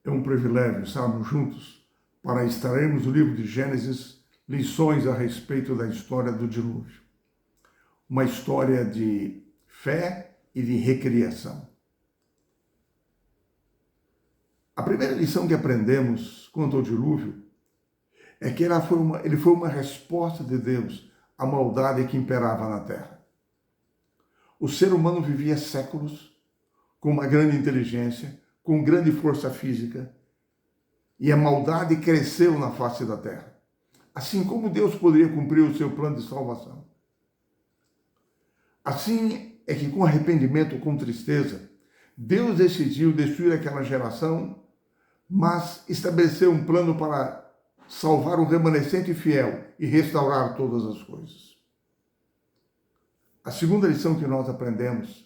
É um privilégio estarmos juntos para extrairmos do livro de Gênesis lições a respeito da história do dilúvio. Uma história de fé e de recriação. A primeira lição que aprendemos quanto ao dilúvio é que ele foi uma resposta de Deus à maldade que imperava na terra. O ser humano vivia séculos com uma grande inteligência, com grande força física, e a maldade cresceu na face da terra. Assim como Deus poderia cumprir o seu plano de salvação. Assim é que com arrependimento, com tristeza, Deus decidiu destruir aquela geração, mas estabeleceu um plano para salvar o remanescente fiel e restaurar todas as coisas. A segunda lição que nós aprendemos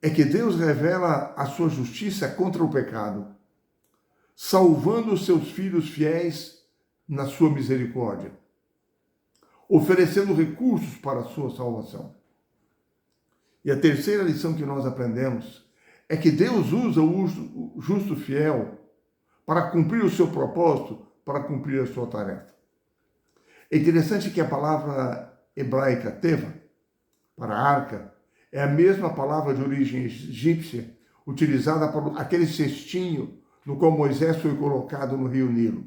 é que Deus revela a sua justiça contra o pecado, salvando os seus filhos fiéis na sua misericórdia, oferecendo recursos para a sua salvação. E a terceira lição que nós aprendemos é que Deus usa o justo fiel para cumprir o seu propósito, para cumprir a sua tarefa. É interessante que a palavra hebraica teva, para arca, é a mesma palavra de origem egípcia, utilizada para aquele cestinho no qual Moisés foi colocado no rio Nilo.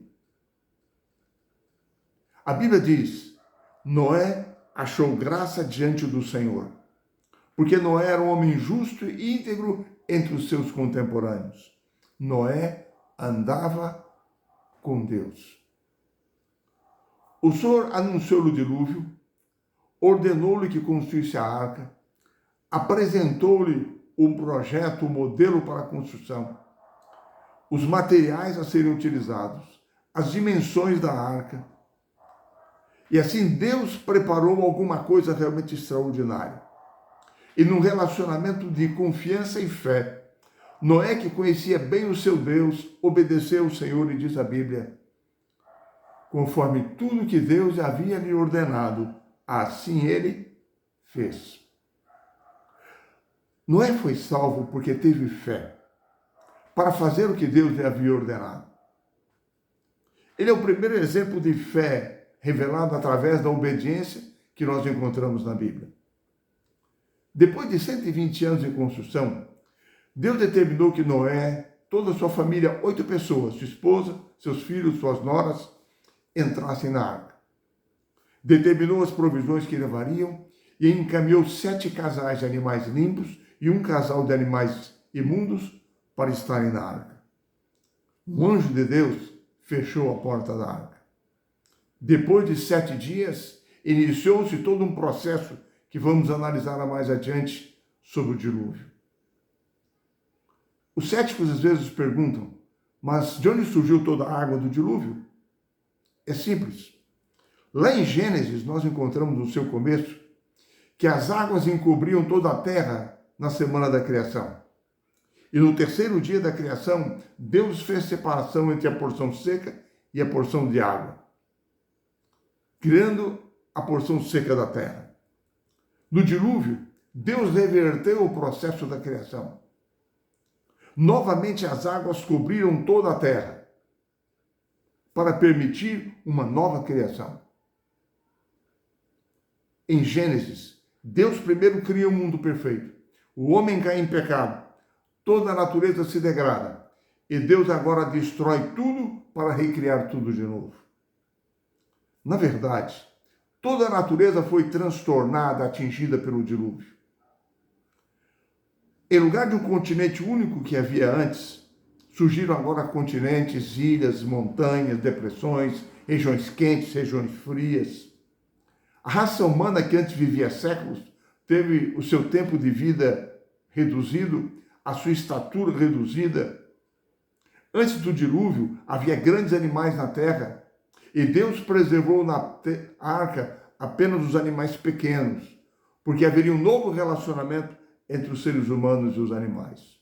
A Bíblia diz, Noé achou graça diante do Senhor, porque Noé era um homem justo e íntegro entre os seus contemporâneos. Noé andava com Deus. O Senhor anunciou-lhe o dilúvio, ordenou-lhe que construísse a arca, apresentou-lhe um projeto, um modelo para a construção, os materiais a serem utilizados, as dimensões da arca. E assim Deus preparou alguma coisa realmente extraordinária. E num relacionamento de confiança e fé, Noé, que conhecia bem o seu Deus, obedeceu ao Senhor e diz a Bíblia, conforme tudo que Deus havia lhe ordenado, assim ele fez. Noé foi salvo porque teve fé para fazer o que Deus lhe havia ordenado. Ele é o primeiro exemplo de fé revelado através da obediência que nós encontramos na Bíblia. Depois de 120 anos de construção, Deus determinou que Noé, toda a sua família, 8 pessoas, sua esposa, seus filhos, suas noras, entrassem na arca. Determinou as provisões que levariam e encaminhou 7 casais de animais limpos e um casal de animais imundos para estarem na arca. Um anjo de Deus fechou a porta da arca. Depois de 7 dias, iniciou-se todo um processo que vamos analisar mais adiante sobre o dilúvio. Os céticos às vezes perguntam, mas de onde surgiu toda a água do dilúvio? É simples. Lá em Gênesis, nós encontramos no seu começo que as águas encobriam toda a terra na semana da criação. E no terceiro dia da criação, Deus fez separação entre a porção seca e a porção de água, criando a porção seca da terra. No dilúvio, Deus reverteu o processo da criação. Novamente as águas cobriram toda a terra, para permitir uma nova criação. Em Gênesis, Deus primeiro cria um mundo perfeito. O homem cai em pecado, toda a natureza se degrada, e Deus agora destrói tudo para recriar tudo de novo. Na verdade, toda a natureza foi transtornada, atingida pelo dilúvio. Em lugar de um continente único que havia antes, surgiram agora continentes, ilhas, montanhas, depressões, regiões quentes, regiões frias. A raça humana que antes vivia séculos teve o seu tempo de vida reduzido, a sua estatura reduzida. Antes do dilúvio, havia grandes animais na terra, e Deus preservou na arca apenas os animais pequenos, porque haveria um novo relacionamento entre os seres humanos e os animais.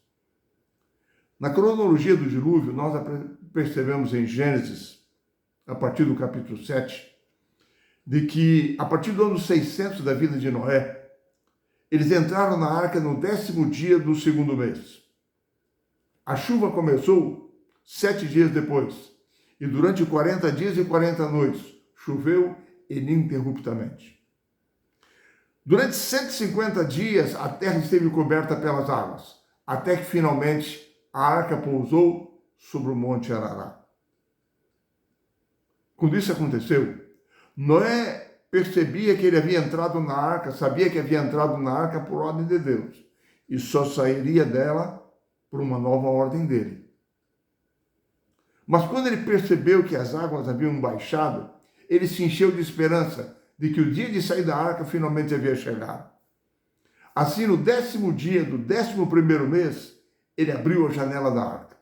Na cronologia do dilúvio, nós percebemos em Gênesis, a partir do capítulo 7, de que a partir do ano 600 da vida de Noé, eles entraram na arca no 10º dia do segundo mês. A chuva começou 7 dias depois. E durante 40 dias e 40 noites choveu ininterruptamente. Durante 150 dias a terra esteve coberta pelas águas, até que finalmente a arca pousou sobre o monte Ararat. Quando isso aconteceu, Noé percebia que ele havia entrado na arca, sabia que havia entrado na arca por ordem de Deus, e só sairia dela por uma nova ordem dele. Mas quando ele percebeu que as águas haviam baixado, ele se encheu de esperança de que o dia de sair da arca finalmente havia chegado. Assim, no 10º dia do 11º mês, ele abriu a janela da arca,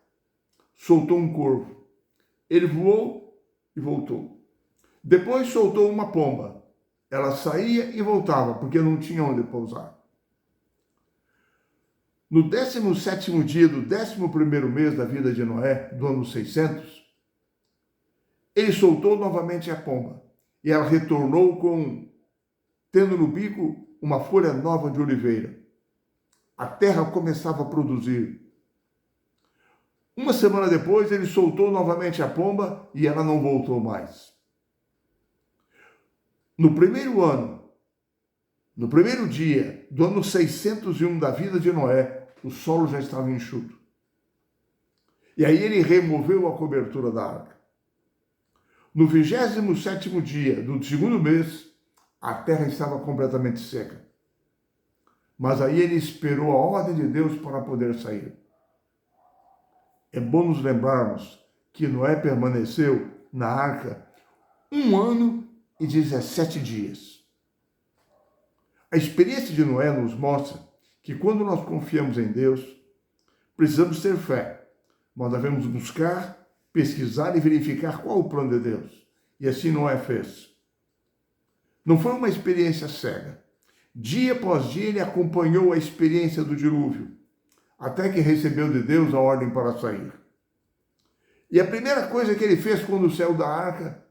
soltou um corvo. Ele voou e voltou. Depois soltou uma pomba. Ela saía e voltava, porque não tinha onde pousar. No 17º dia do 11º mês da vida de Noé, do ano 600, ele soltou novamente a pomba. E ela retornou tendo no bico uma folha nova de oliveira. A terra começava a produzir. Uma semana depois, ele soltou novamente a pomba e ela não voltou mais. No primeiro dia do ano 601 da vida de Noé, o solo já estava enxuto. E aí ele removeu a cobertura da arca. No 27º dia do 2º mês, a terra estava completamente seca. Mas aí ele esperou a ordem de Deus para poder sair. É bom nos lembrarmos que Noé permaneceu na arca 1 ano e 17 dias. A experiência de Noé nos mostra que quando nós confiamos em Deus, precisamos ter fé, mas devemos buscar, pesquisar e verificar qual o plano de Deus. E assim Noé fez. Não foi uma experiência cega. Dia após dia ele acompanhou a experiência do dilúvio, até que recebeu de Deus a ordem para sair. E a primeira coisa que ele fez quando saiu da arca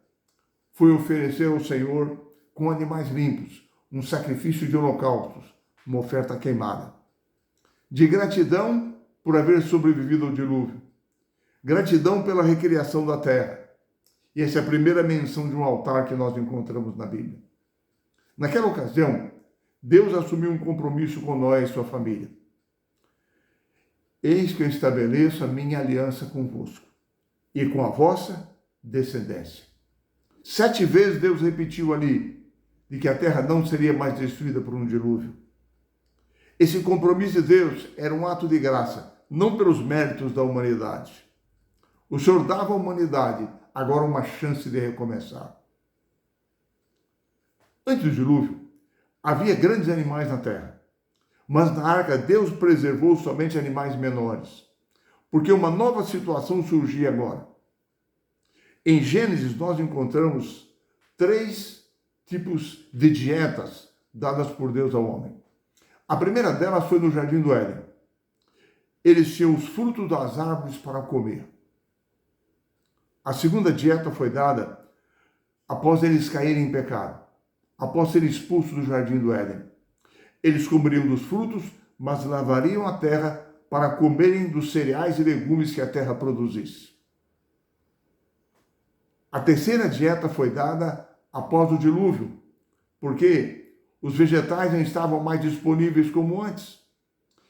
foi oferecer ao Senhor com animais limpos, um sacrifício de holocaustos, uma oferta queimada. De gratidão por haver sobrevivido ao dilúvio. Gratidão pela recriação da terra. E essa é a primeira menção de um altar que nós encontramos na Bíblia. Naquela ocasião, Deus assumiu um compromisso com Noé e sua família. Eis que eu estabeleço a minha aliança convosco e com a vossa descendência. 7 vezes Deus repetiu ali de que a terra não seria mais destruída por um dilúvio. Esse compromisso de Deus era um ato de graça, não pelos méritos da humanidade. O Senhor dava à humanidade agora uma chance de recomeçar. Antes do dilúvio, havia grandes animais na terra, mas na arca Deus preservou somente animais menores, porque uma nova situação surgia agora. Em Gênesis nós encontramos 3 tipos de dietas dadas por Deus ao homem. A primeira delas foi no Jardim do Éden. Eles tinham os frutos das árvores para comer. A segunda dieta foi dada após eles caírem em pecado, após serem expulsos do Jardim do Éden. Eles comeriam dos frutos, mas lavariam a terra para comerem dos cereais e legumes que a terra produzisse. A terceira dieta foi dada após o dilúvio, porque os vegetais não estavam mais disponíveis como antes.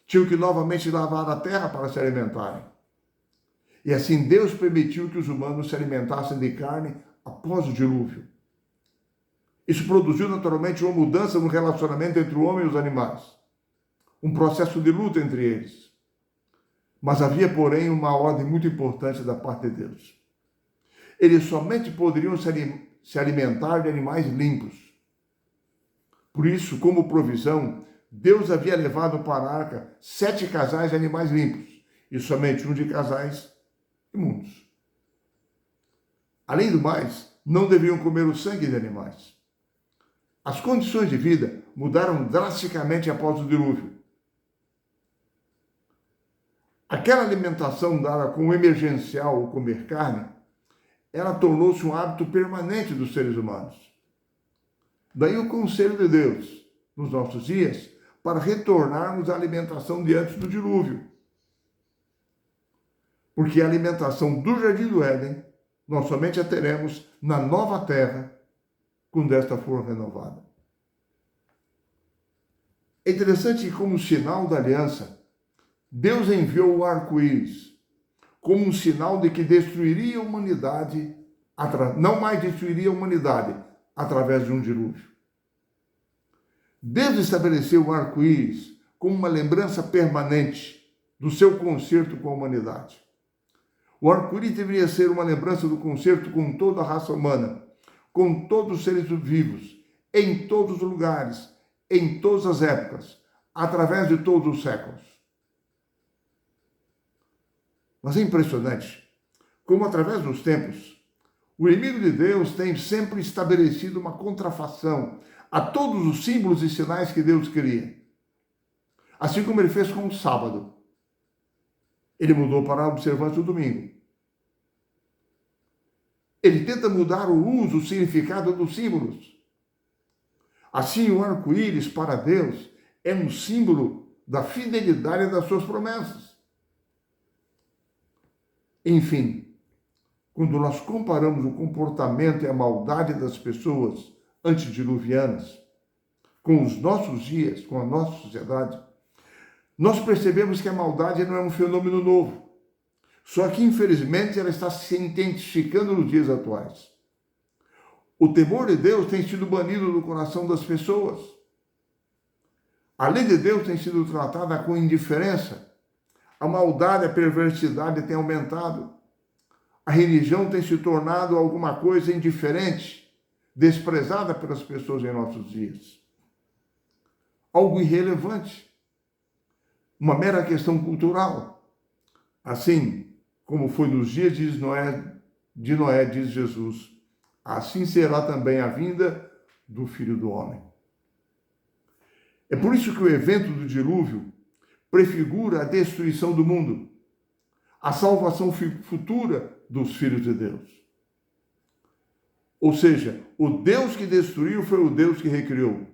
Tinham que novamente lavar a terra para se alimentarem. E assim Deus permitiu que os humanos se alimentassem de carne após o dilúvio. Isso produziu naturalmente uma mudança no relacionamento entre o homem e os animais. Um processo de luta entre eles. Mas havia, porém, uma ordem muito importante da parte de Deus. Eles somente poderiam se alimentar de animais limpos. Por isso, como provisão, Deus havia levado para a arca 7 casais de animais limpos e somente um de casais imundos. Além do mais, não deviam comer o sangue de animais. As condições de vida mudaram drasticamente após o dilúvio. Aquela alimentação dada como emergencial, o comer carne, ela tornou-se um hábito permanente dos seres humanos. Daí o conselho de Deus, nos nossos dias, para retornarmos à alimentação de antes do dilúvio. Porque a alimentação do Jardim do Éden, nós somente a teremos na nova terra, quando esta for renovada. É interessante que, como sinal da aliança, Deus enviou o arco-íris como um sinal de que destruiria a humanidade, não mais destruiria a humanidade através de um dilúvio. Deus estabeleceu o arco-íris como uma lembrança permanente do seu concerto com a humanidade. O arco-íris deveria ser uma lembrança do concerto com toda a raça humana, com todos os seres vivos, em todos os lugares, em todas as épocas, através de todos os séculos. Mas é impressionante como, através dos tempos, o inimigo de Deus tem sempre estabelecido uma contrafação a todos os símbolos e sinais que Deus cria. Assim como ele fez com o sábado. Ele mudou para a observância do domingo. Ele tenta mudar o uso, o significado dos símbolos. Assim, o arco-íris para Deus é um símbolo da fidelidade das suas promessas. Enfim, quando nós comparamos o comportamento e a maldade das pessoas antediluvianas com os nossos dias, com a nossa sociedade, nós percebemos que a maldade não é um fenômeno novo. Só que, infelizmente, ela está se intensificando nos dias atuais. O temor de Deus tem sido banido do coração das pessoas. A lei de Deus tem sido tratada com indiferença. A maldade, a perversidade tem aumentado. A religião tem se tornado alguma coisa indiferente, desprezada pelas pessoas em nossos dias. Algo irrelevante. Uma mera questão cultural. Assim como foi nos dias de Noé, diz Jesus, assim será também a vinda do Filho do Homem. É por isso que o evento do dilúvio prefigura a destruição do mundo, a salvação futura dos filhos de Deus. Ou seja, o Deus que destruiu foi o Deus que recriou.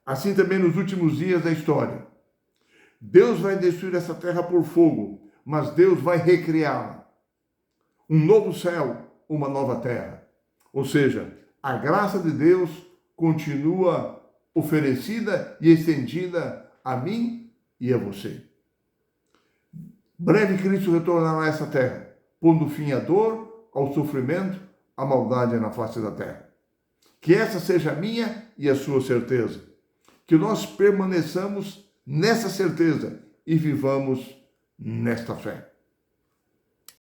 Assim também nos últimos dias da história. Deus vai destruir essa terra por fogo, mas Deus vai recriá-la. Um novo céu, uma nova terra. Ou seja, a graça de Deus continua oferecida e estendida a mim e a você. Breve Cristo retornará a essa terra, pondo fim à dor, ao sofrimento, à maldade na face da terra. Que essa seja a minha e a sua certeza. Que nós permaneçamos nessa certeza e vivamos nesta fé.